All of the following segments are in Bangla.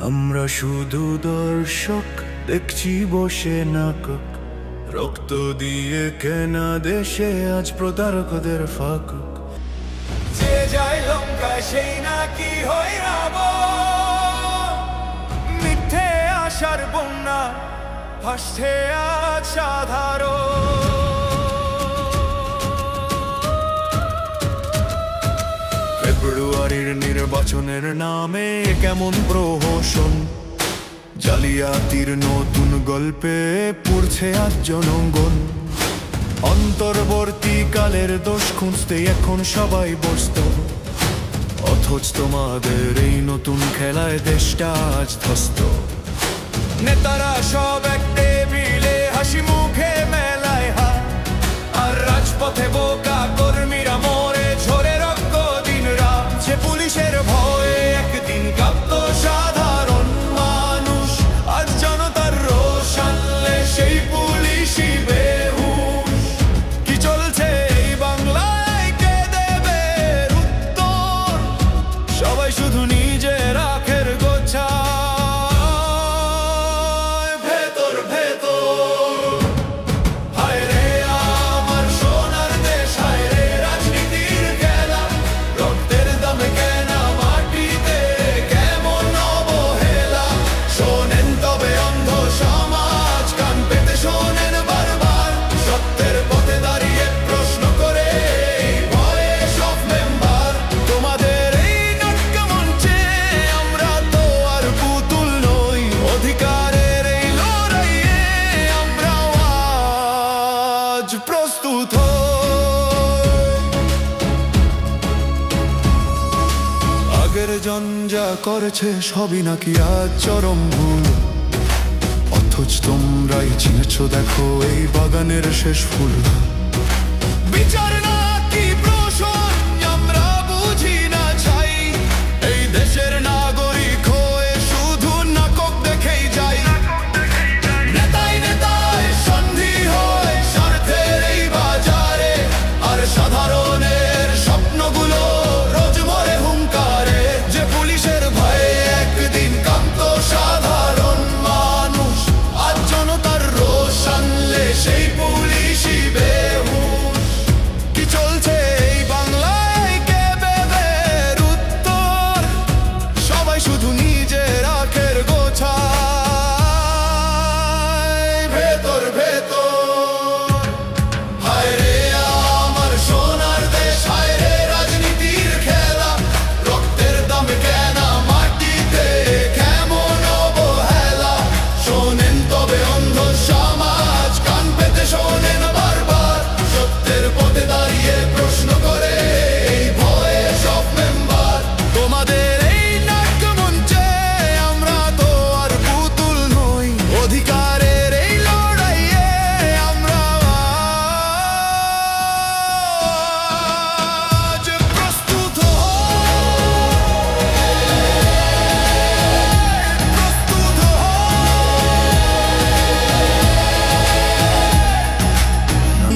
আমরা শুধু দর্শক, দেখছি বসে নাটক। রক্ত দিয়ে কেনা দেশে আজ প্রতারকদের ফাঁক। যে যায় লঙ্কায় সেই নাকি হয় রাবণ। মিথ্যে আশার বন্যা ভাসছে আজ সাধারণ। ফেব্রুয়ারির নির্বাচনের নামে কেমন প্রহসন, জালিয়াতির নতুন গল্পে পড়ছে আজ জনগণ। অন্তর্বর্তীকালের দোষ খুঁজতে এখন সবাই ব্যস্ত, অথচ তোমাদের এই নতুন খেলায় দেশটা আজ ধ্বস্ত। নেতারা সব এক টেবিলে হাসি মুখে মেলায় হাত, আর রাজপথে বোকা কর্মীরা মরে ঝরে রক্ত দিন রাত। যে পুলিশের ভয়ে একদিন কাঁপতো সাধারণ মানুষ, আজ জনতার রোষ আনলে সেই পুলিশই বেহুশ। কি চলছে এই বাংলায়, কে দেবে উত্তর? সবাই শুধু নিজের আখের গোছা। প্রস্তুত আগের জন যা করেছে সবই নাকি আজ চরম ভুল, অথচ তোমরাই চিনেছ দেখো এই বাগানের শেষ ফুল। বিচার না কি প্রশ্ন আমরা বুঝি না চাই, এই দেশের নাগরিক হয়ে শুধু নাটক দেখেই যাই। নেতায় নেতায় সন্ধি হয় স্বার্থের এই বাজারে, আর সাধারণের স্বপ্নগুলো রোজ মরে হুঙ্কারে। যে পুলিশের ভয়ে একদিন কাঁপতো সাধারণ মানুষ, আজ জনতার রোষ আনলে সেই পুলিশই বেহুশ। কি চলছে এই বাংলায়, কে দেবে উত্তর? সবাই শুধু নিজের আখের গোছা। ভেতর ভেতর হায় রে আমার সোনার দেশ, হায় রে রাজনীতির খেলা। রক্তের দামে কেনা মাটিতে কেমন অবহেলা। শোনেন তবে অন্ধ সমাজ, কান পেতে শোনেন বারবার। সত্যের পথে দাঁড়িয়ে প্রশ্ন করে এই ভয়ে সব মেম্বার। তোমাদের এই নাট্যমঞ্চে আমরা তো আর পুতুল নই, অধিকারের এই লড়াইয়ে আমরা আজ প্রস্তুত।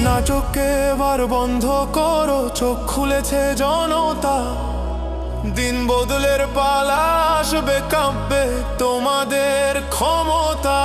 নাটকে এবার বন্ধ করো, চোখ খুলেছে জনতা। দিন বদলের পালা আসবে, কাঁপবে তোমাদের ক্ষমতা।